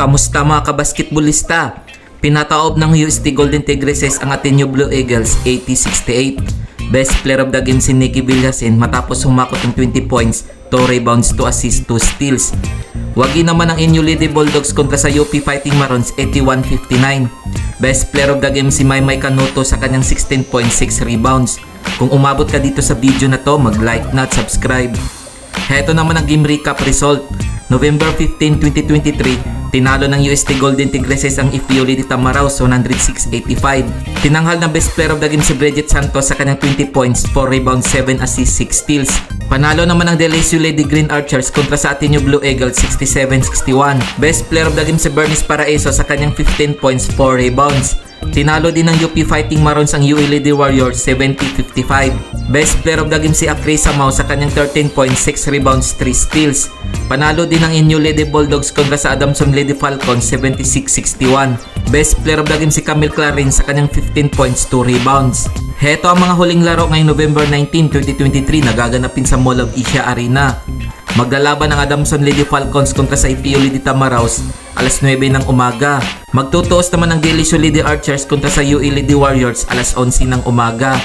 Kamusta mga kabasketballista? Pinataob ng UST Golden Tigresses ang Ateneo Blue Eagles 80-68. Best player of the game si Nicky Villasen matapos humakot ng 20 points, 2 rebounds, 2 assists, 2 steals. Wagi naman ang inyo Lady Bulldogs kontra sa UP Fighting Marons 81-59. Best player of the game si Maymay Canuto sa kanyang 16.6 rebounds. Kung umabot ka dito sa video na to, mag-like na at subscribe. Heto naman ang game recap result. November 15, 2023, tinalo ng UST Golden Tigresses ang Ifioli de Tamaraos 106-85. Tinanghal na best player of the game si Bridget Santos sa kanyang 20 points, 4 rebounds, 7 assists, 6 steals. Panalo naman ng DLSU Lady Green Archers kontra sa Ateneo Blue Eagles 67-61. Best player of the game si Bernice Paraíso sa kanyang 15 points, 4 rebounds. Tinalo din ng UP Fighting Marons ang UE Lady Warriors 70-55. Best player of the game si Akri Samao sa kanyang 13 points, 6 rebounds, 3 steals. Panalo din ng inyo Lady Bulldogs kontra sa Adamson Lady Falcons 76-61. Best player of the game si Camille Clarin sa kanyang 15 points, 2 rebounds. Heto ang mga huling laro ngayong November 19, 2023 na gaganapin sa Mall of Asia Arena. Maglalaban ang Adamson Lady Falcons kontra sa Ifioli de Tamaraos alas 9 ng umaga. Magtutuos naman ang DLSU Lady Archers kontra sa UE Lady Warriors alas 11 ng umaga.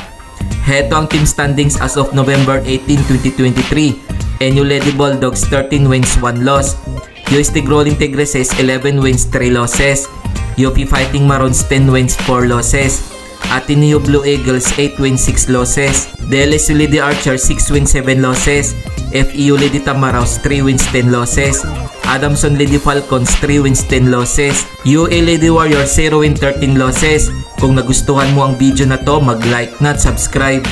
Heto ang team standings as of November 18, 2023. NU Lady Bulldogs 13 wins, 1 loss. UST Golden Tigresses 11 wins, 3 losses. UP Fighting Marons 10 wins, 4 losses. Ateneo Blue Eagles 8 wins, 6 losses. DLSU Lady Archers 6 wins, 7 losses. FEU Lady Tamaraos 3 wins, 10 losses. Adamson Lady Falcons 3 wins, 10 losses. UA Lady Warriors 0 wins, 13 losses. Kung nagustuhan mo ang video na to, mag-like na at subscribe.